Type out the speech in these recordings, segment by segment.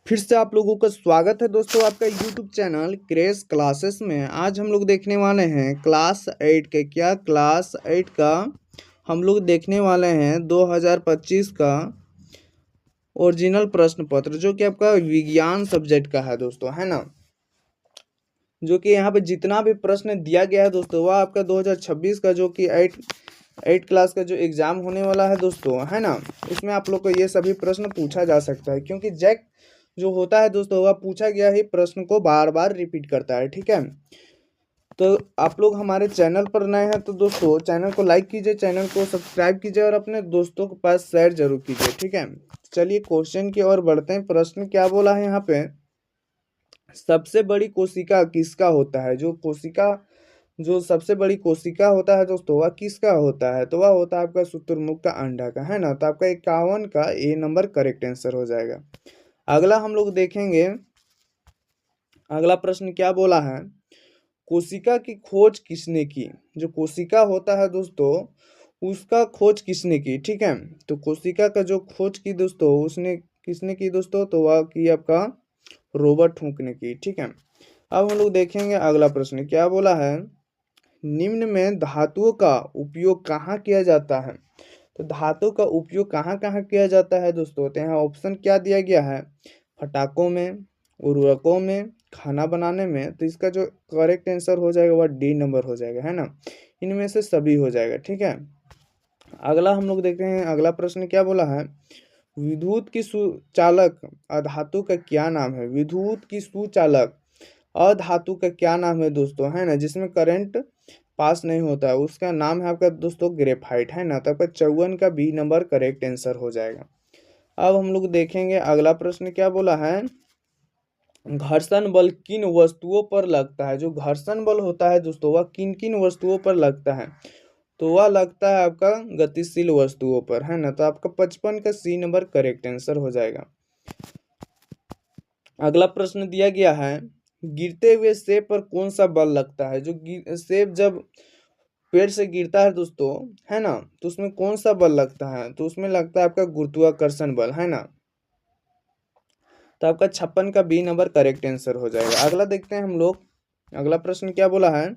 फिर से आप लोगों का स्वागत है दोस्तों आपका यूट्यूब चैनल क्रेज क्लासेस में। आज हम लोग देखने वाले हैं क्लास 8 का हम लोग देखने वाले हैं 2025 का ओरिजिनल प्रश्न पत्र, जो कि आपका विज्ञान सब्जेक्ट का है दोस्तों, है ना। जो कि यहाँ पे जितना भी प्रश्न दिया गया है दोस्तों, वह आपका 2026 का जो कि एट क्लास का जो एग्ज़ाम होने वाला है दोस्तों, है ना। इसमें आप लोग को ये सभी प्रश्न पूछा जा सकता है, क्योंकि जैक जो होता है दोस्तों, वह पूछा गया ही प्रश्न को बार बार रिपीट करता है, ठीक है। तो आप लोग हमारे चैनल पर नए हैं तो दोस्तों चैनल को लाइक कीजिए, चैनल को सब्सक्राइब कीजिए और अपने दोस्तों के पास शेयर जरूर कीजिए, ठीक है। चलिए क्वेश्चन की ओर बढ़ते हैं। प्रश्न क्या बोला है यहाँ पे, सबसे बड़ी कोशिका किसका होता है। जो सबसे बड़ी कोशिका होता है दोस्तों, वह किसका होता है, तो वह होता है आपका शुतुरमुर्ग का अंडा का, है ना। तो आपका 51 का ए नंबर करेक्ट आंसर हो जाएगा। अगला हम लोग देखेंगे, अगला प्रश्न क्या बोला है, कोशिका की खोज किसने की। जो कोशिका होता है दोस्तों, उसका खोज किसने की, ठीक है। तो कोशिका का जो खोज की दोस्तों, उसने किसने की दोस्तों, तो वह की आपका रॉबर्ट हुक ने की, ठीक है। अब हम लोग देखेंगे अगला प्रश्न क्या बोला है, निम्न में धातुओं का उपयोग कहाँ किया जाता है। तो धातु का उपयोग कहाँ कहाँ किया जाता है दोस्तों, तो यहाँ ऑप्शन क्या दिया गया है, पटाखों में, उर्वरकों में, खाना बनाने में। तो इसका जो करेक्ट आंसर हो जाएगा वह डी नंबर हो जाएगा, है ना। इनमें से सभी हो जाएगा, ठीक है। अगला हम लोग देखते हैं, अगला प्रश्न क्या बोला है, विद्युत की सुचालक अधातु का क्या नाम है। विद्युत की सुचालक अधातु का क्या नाम है दोस्तों, है ना, जिसमें करंट पास नहीं होता है, उसका नाम है आपका दोस्तों ग्रेफाइट, है ना। तो आपका 54 का बी नंबर करेक्ट आंसर हो जाएगा। अब हम लोग देखेंगे अगला प्रश्न क्या बोला है, घर्षण बल किन वस्तुओं पर लगता है। जो घर्षण बल होता है दोस्तों, वह किन किन वस्तुओं पर लगता है, तो वह लगता है आपका गतिशील वस्तुओं पर, है ना। तो आपका 55 का सी नंबर करेक्ट आंसर हो जाएगा। अगला प्रश्न दिया गया है, गिरते हुए सेब पर कौन सा बल लगता है। जो सेब जब पेड़ से गिरता है दोस्तों, है ना, तो उसमें कौन सा बल लगता है, तो उसमें लगता है आपका गुरुत्वाकर्षण बल, है ना। तो आपका 56 का बी नंबर करेक्ट आंसर हो जाएगा। अगला देखते हैं हम लोग, अगला प्रश्न क्या बोला है,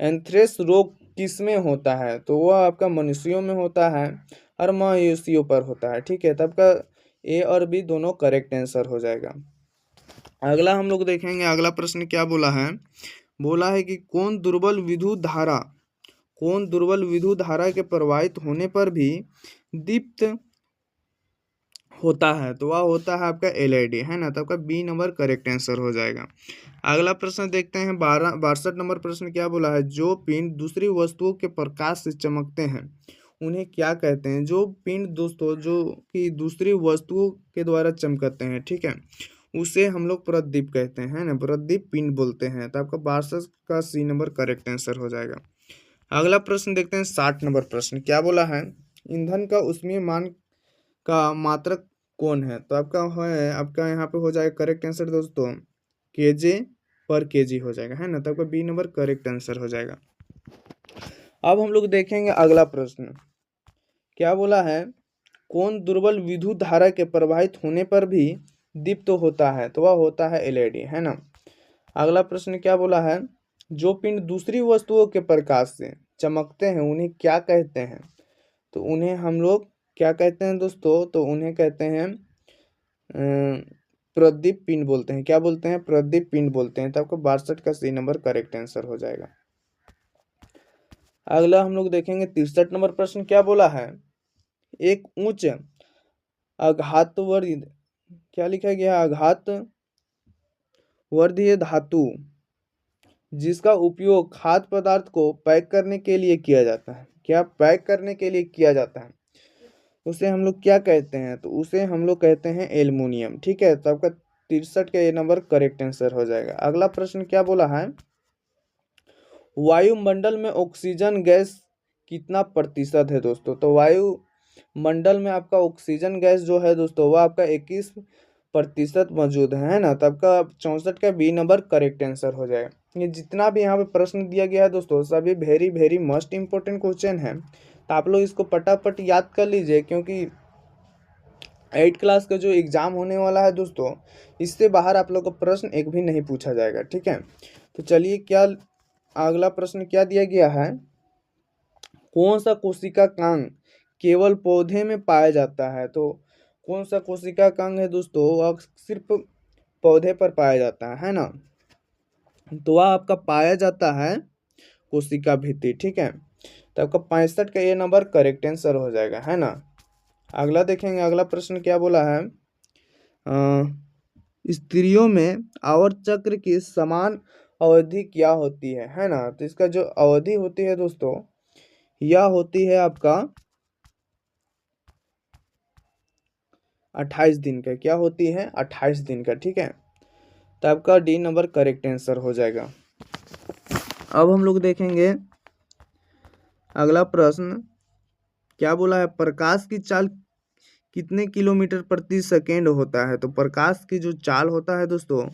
एंथ्रेक्स रोग किस में होता है, तो वह आपका मनुष्यों में होता है और मवेशियों पर होता है, ठीक है। तब का ए और बी दोनों करेक्ट आंसर हो जाएगा। अगला हम लोग देखेंगे, अगला प्रश्न क्या बोला है, बोला है कि कौन दुर्बल विद्युत धारा के प्रवाहित होने पर भी दीप्त होता है, तो वह होता है आपका एलईडी, है ना। तो आपका बी नंबर करेक्ट आंसर हो जाएगा। अगला प्रश्न देखते हैं, 62 नंबर प्रश्न क्या बोला है, जो पिंड दूसरी वस्तुओं के प्रकाश से चमकते हैं उन्हें क्या कहते हैं। जो पिंड दोस्तों जो कि दूसरी वस्तुओं के द्वारा चमकते हैं, ठीक है, उसे हम लोग प्रदीप कहते हैं, है ना, प्रदीप पिंड बोलते हैं। तो आपका 62 का सी नंबर करेक्ट आंसर हो जाएगा। अगला प्रश्न देखते हैं, 60 नंबर प्रश्न क्या बोला है, ईंधन का ऊष्मीय मान का मात्रक कौन है। तो आपका यहाँ पे हो जाएगा करेक्ट आंसर दोस्तों केजे पर केजी हो जाएगा, है ना। तो आपका बी नंबर करेक्ट आंसर हो जाएगा। अब हम लोग देखेंगे अगला प्रश्न क्या बोला है, कौन दुर्बल विद्युत धारा के प्रवाहित होने पर भी दीप्त होता है, तो वह होता है एलईडी, है ना। अगला प्रश्न क्या बोला है, जो पिंड दूसरी वस्तुओं के प्रकाश से चमकते हैं उन्हें क्या कहते हैं, तो उन्हें हम लोग क्या कहते हैं दोस्तों, तो उन्हें कहते हैं प्रदीप पिंड बोलते हैं। क्या बोलते हैं, प्रदीप पिंड बोलते हैं। तो आपको 62 का सी नंबर करेक्ट आंसर हो जाएगा। अगला हम लोग देखेंगे, 63 नंबर प्रश्न क्या बोला है, एक उच्च आघातवर्धीय, क्या लिखा गया, आघात वर्धीय धातु जिसका उपयोग खाद्य पदार्थ को पैक करने के लिए किया जाता है। क्या पैक करने के लिए किया जाता है, उसे हम लोग क्या कहते हैं, तो उसे हम लोग कहते हैं एल्युमिनियम, ठीक है। तो आपका 63 का ये नंबर करेक्ट आंसर हो जाएगा। अगला प्रश्न क्या बोला है, वायुमंडल में ऑक्सीजन गैस कितना प्रतिशत है दोस्तों। तो वायुमंडल में आपका ऑक्सीजन गैस जो है दोस्तों, वह आपका 21% मौजूद है ना। तो आपका 64 का बी नंबर करेक्ट आंसर हो जाएगा। ये जितना भी यहाँ पे प्रश्न दिया गया है दोस्तों, सभी very very most important question है। तो आप लोग इसको पटापट याद कर लीजिए, क्योंकि 8 क्लास का जो एग्ज़ाम होने वाला है दोस्तों, इससे बाहर आप लोग को प्रश्न एक भी नहीं पूछा जाएगा, ठीक है। तो चलिए क्या अगला प्रश्न क्या दिया गया है, कौन सा कोशिका कांग केवल पौधे में पाया जाता है। तो कौन सा कोशिका कांग है दोस्तों, वह सिर्फ पौधे पर पाया जाता है ना। तो वह आपका पाया जाता है कोशिका भित्ति, ठीक है। तो आपका 65 का ये नंबर करेक्ट आंसर हो जाएगा, है ना। अगला देखेंगे, अगला प्रश्न क्या बोला है, स्त्रियों में आवर्त चक्र की समान अवधि क्या होती है ना। तो इसका जो अवधि होती है दोस्तों, यह होती है आपका 28 दिन का। क्या होती है, 28 दिन का, ठीक है। तो आपका डी नंबर करेक्ट आंसर हो जाएगा। अब हम लोग देखेंगे अगला प्रश्न क्या बोला है, प्रकाश की चाल कितने किलोमीटर प्रति सेकेंड होता है। तो प्रकाश की जो चाल होता है दोस्तों,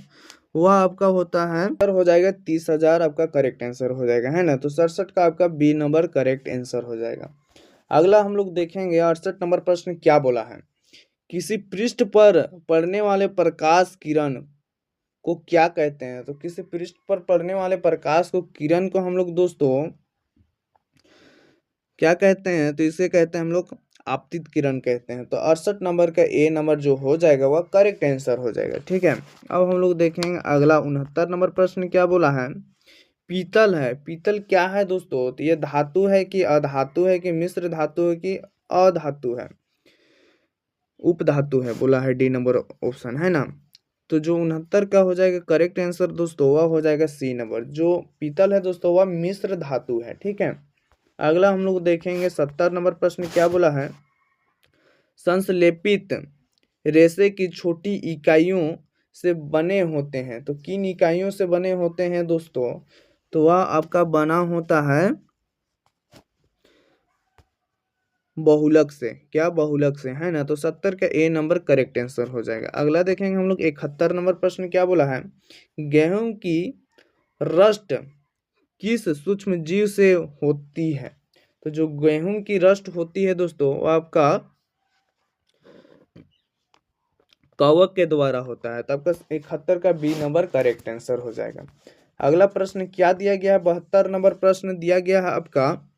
वह आपका होता है हो जाएगा 30,000, आपका करेक्ट आंसर हो जाएगा, है ना। तो 67 का आपका बी नंबर करेक्ट आंसर हो जाएगा। अगला हम लोग देखेंगे 68 नंबर प्रश्न क्या बोला है, किसी पृष्ठ पर पड़ने वाले प्रकाश किरण को क्या कहते हैं। तो किसी पृष्ठ पर पड़ने वाले प्रकाश को किरण को हम लोग दोस्तों क्या कहते हैं, तो इसे कहते हैं हम लोग आपतित किरण कहते हैं। तो 68 नंबर का ए नंबर जो हो जाएगा वह करेक्ट आंसर हो जाएगा, ठीक है। अब हम लोग देखेंगे अगला 69 नंबर प्रश्न क्या बोला है, पीतल है, पीतल क्या है दोस्तों। तो ये धातु है कि अधातु है कि मिश्र धातु है कि अधातु है, उपधातु है, बोला है डी नंबर ऑप्शन, है ना। तो जो 69 का हो जाएगा करेक्ट आंसर दोस्तों, वह हो जाएगा सी नंबर। जो पीतल है दोस्तों वह मिश्र धातु है, ठीक है। अगला हम लोग देखेंगे 70 नंबर प्रश्न क्या बोला है, संश्लेषित रेशे की छोटी इकाइयों से बने होते हैं। तो किन इकाइयों से बने होते हैं दोस्तों, तो वह आपका बना होता है बहुलक से। क्या, बहुलक से, है ना। तो 70 का ए नंबर करेक्ट आंसर हो जाएगा। अगला देखेंगे हम लोग 71 नंबर प्रश्न क्या बोला है, गेहूं की रस्ट किस सूक्ष्म जीव से होती है। तो जो गेहूं की रस्ट होती है दोस्तों, वो आपका कवक के द्वारा होता है। तो आपका 71 का बी नंबर करेक्ट आंसर हो जाएगा। अगला प्रश्न क्या दिया गया है, 72 नंबर प्रश्न दिया गया है आपका,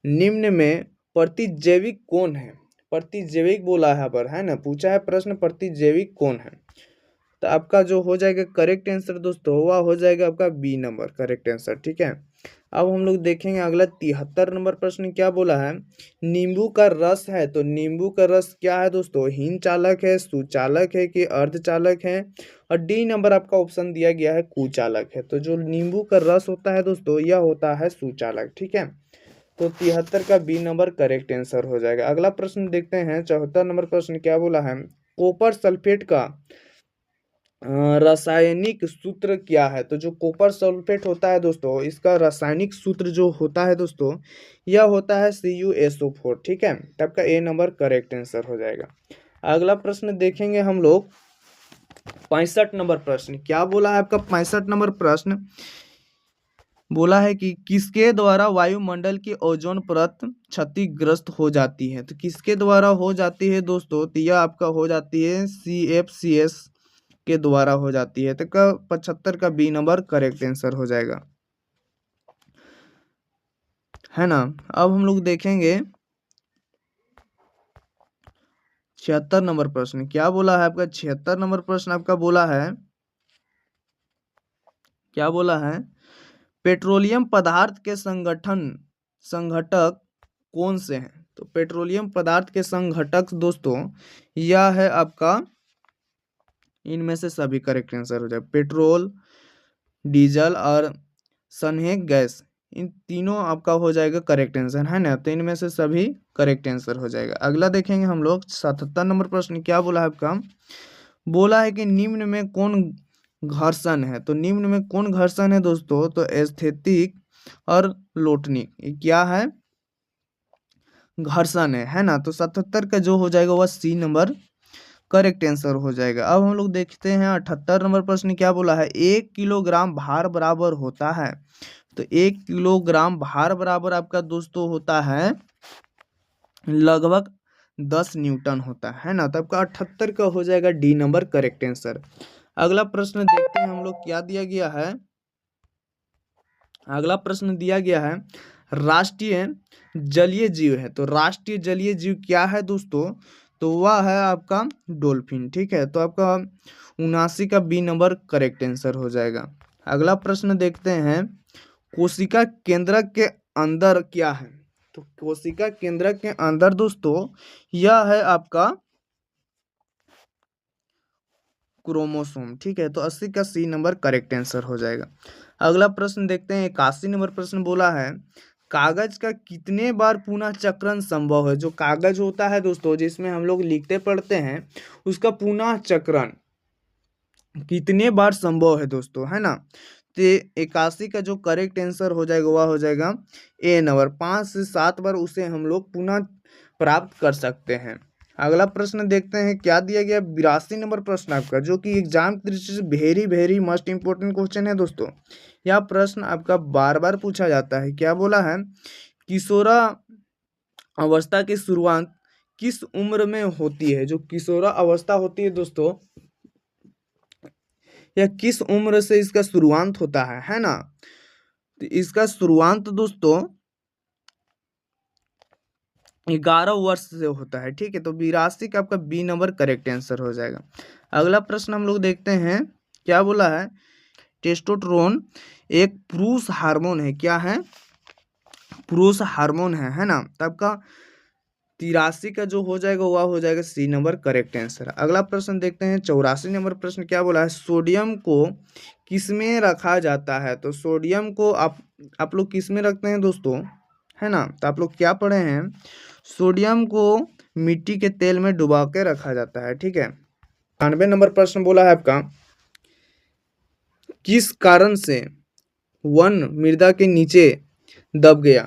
निम्न में प्रतिजैविक कौन है। प्रतिजैविक बोला है पर, है ना, पूछा है प्रश्न प्रतिजैविक कौन है। तो आपका जो हो जाएगा करेक्ट आंसर दोस्तों, वह हो जाएगा आपका बी नंबर करेक्ट आंसर, ठीक है। अब हम लोग देखेंगे अगला 73 नंबर प्रश्न क्या बोला है, नींबू का रस है। तो नींबू का रस क्या है दोस्तों, हीन चालक है, सुचालक है कि अर्धचालक है। और डी नंबर आपका ऑप्शन दिया गया है कुचालक है। तो जो नींबू का रस होता है दोस्तों, यह होता है सुचालक, ठीक है। तो 73 का बी नंबर करेक्ट आंसर हो जाएगा। अगला प्रश्न देखते हैं 74 नंबर प्रश्न क्या बोला है, कॉपर सल्फेट का रासायनिक सूत्र क्या है। तो जो कॉपर सल्फेट होता है दोस्तों, इसका रासायनिक सूत्र जो होता है दोस्तों, यह होता है CuSO4, ठीक है। तब का ए नंबर करेक्ट आंसर हो जाएगा। अगला प्रश्न देखेंगे हम लोग 65 नंबर प्रश्न क्या बोला है आपका, 65 नंबर प्रश्न बोला है कि किसके द्वारा वायुमंडल की ओजोन परत क्षतिग्रस्त हो जाती है। तो किसके द्वारा हो जाती है दोस्तों, तो यह आपका हो जाती है CFCS के द्वारा हो जाती है। तो का 75 का बी नंबर करेक्ट आंसर हो जाएगा, है ना। अब हम लोग देखेंगे 76 नंबर प्रश्न क्या बोला है आपका, 76 नंबर प्रश्न आपका बोला है, क्या बोला है, पेट्रोलियम पदार्थ के संघटक कौन से हैं। तो पेट्रोलियम पदार्थ के संघटक दोस्तों, यह है आपका, इनमें से सभी करेक्ट आंसर हो जाए, पेट्रोल, डीजल और सनहेक गैस, इन तीनों आपका हो जाएगा करेक्ट आंसर, है ना। तो इनमें से सभी करेक्ट आंसर हो जाएगा। अगला देखेंगे हम लोग 77 नंबर प्रश्न क्या बोला है आपका, बोला है कि निम्न में कौन घर्षण है। तो निम्न में कौन घर्षण है दोस्तों, तो एस्थेटिक और लोटनिक, ये क्या है, घर्षण है ना। तो 77 का जो हो जाएगा वह सी नंबर करेक्ट आंसर हो जाएगा। अब हम लोग देखते हैं 78 नंबर प्रश्न क्या बोला है, 1 किलोग्राम भार बराबर होता है। तो 1 किलोग्राम भार बराबर आपका दोस्तों होता है लगभग 10 न्यूटन होता है ना। तो आपका 78 का हो जाएगा डी नंबर करेक्ट आंसर। अगला प्रश्न देखते हैं हम लोग क्या दिया गया है। अगला प्रश्न दिया गया है राष्ट्रीय जलीय जीव है। तो राष्ट्रीय जलीय जीव क्या है दोस्तों, तो वह है आपका डॉल्फिन। ठीक है, तो आपका 79 का बी नंबर करेक्ट आंसर हो जाएगा। अगला प्रश्न देखते हैं कोशिका केंद्रक के अंदर क्या है। तो कोशिका केंद्रक के अंदर दोस्तों यह है आपका क्रोमोसोम। ठीक है, तो 80 का सी नंबर करेक्ट आंसर हो जाएगा। अगला प्रश्न देखते हैं 81 नंबर प्रश्न बोला है कागज का कितने बार पुनः चक्रण संभव है। जो कागज होता है दोस्तों जिसमें हम लोग लिखते पढ़ते हैं उसका पुनः चक्रण कितने बार संभव है दोस्तों, है ना। तो 81 का जो करेक्ट आंसर हो जाएगा वह हो जाएगा ए नंबर, 5 से 7 बार उसे हम लोग पुनः प्राप्त कर सकते हैं। अगला प्रश्न देखते हैं क्या दिया गया 82 नंबर प्रश्न आपका, जो कि एग्जाम की दृष्टि से very very must important question है दोस्तों। यह प्रश्न आपका बार बार पूछा जाता है। क्या बोला है किशोरा अवस्था की शुरुआत किस उम्र में होती है। जो किशोरा अवस्था होती है दोस्तों यह किस उम्र से इसका शुरुआत होता है ना। तो इसका शुरुआत दोस्तों 11 वर्ष से होता है। ठीक है, तो 82 का आपका बी नंबर करेक्ट आंसर हो जाएगा। अगला प्रश्न हम लोग देखते हैं क्या बोला है टेस्टोस्टेरोन एक पुरुष हार्मोन है। क्या है, पुरुष हार्मोन है ना। तो आपका 83 का जो हो जाएगा वह हो जाएगा सी नंबर करेक्ट आंसर। अगला प्रश्न देखते हैं 84 नंबर प्रश्न क्या बोला है सोडियम को किसमें रखा जाता है। तो सोडियम को आप लोग किसमें रखते हैं दोस्तों, है ना। तो आप लोग क्या पढ़े हैं सोडियम को मिट्टी के तेल में डुबा के रखा जाता है। ठीक है, 98 नंबर प्रश्न बोला है आपका किस कारण से वन मृदा के नीचे दब गया।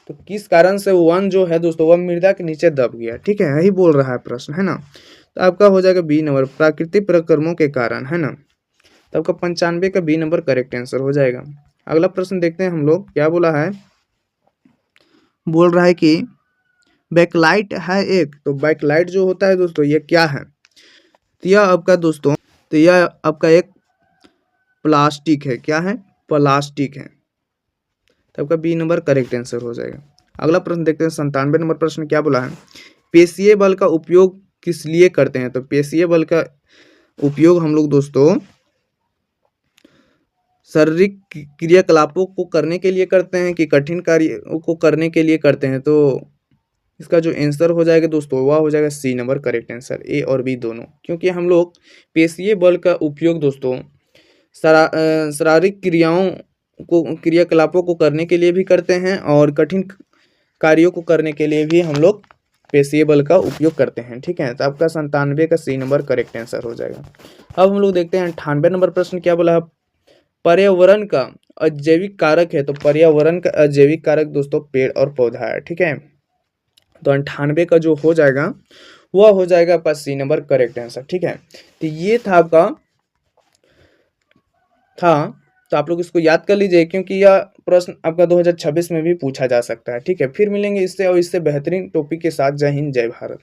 तो किस कारण से वन जो है दोस्तों वह मृदा के नीचे दब गया। ठीक है, यही बोल रहा है प्रश्न, है ना। तो आपका हो जाएगा बी नंबर प्राकृतिक प्रक्रमों के कारण, है ना। तो आपका 95 का बी नंबर करेक्ट आंसर हो जाएगा। अगला प्रश्न देखते हैं हम लोग क्या बोला है, बोल रहा है कि बैकलाइट है एक। तो बैकलाइट जो होता है दोस्तों ये क्या है, तो यह आपका दोस्तों तो यह आपका एक प्लास्टिक है। क्या है, प्लास्टिक है। तो आपका बी नंबर करेक्ट आंसर हो जाएगा। अगला प्रश्न देखते हैं 97 नंबर प्रश्न क्या बोला है पेशीय बल का उपयोग किस लिए करते हैं। तो पेशीय बल का उपयोग हम लोग दोस्तों शारीरिक क्रियाकलापों को करने के लिए करते हैं कि कठिन कार्यों को करने के लिए करते हैं। तो इसका जो आंसर हो जाएगा दोस्तों वह हो जाएगा सी नंबर करेक्ट आंसर, ए और बी दोनों। क्योंकि हम लोग पेशीय बल का उपयोग दोस्तों शारीरिक क्रियाकलापों को करने के लिए भी करते हैं और कठिन कार्यों को करने के लिए भी हम लोग पेशीय बल का उपयोग करते हैं। ठीक है, तो आपका 97 का सी नंबर करेक्ट आंसर हो जाएगा। अब हम लोग देखते हैं 98 नंबर प्रश्न क्या बोला है पर्यावरण का अजैविक कारक है। तो पर्यावरण का अजैविक कारक दोस्तों पेड़ और पौधा है। ठीक है, तो 98 का जो हो जाएगा वह हो जाएगा आपका सी नंबर करेक्ट आंसर। ठीक है, तो ये था आपका तो आप लोग इसको याद कर लीजिए क्योंकि यह प्रश्न आपका 2026 में भी पूछा जा सकता है। ठीक है, फिर मिलेंगे इससे और इससे बेहतरीन टॉपिक के साथ। जय हिंद जय भारत।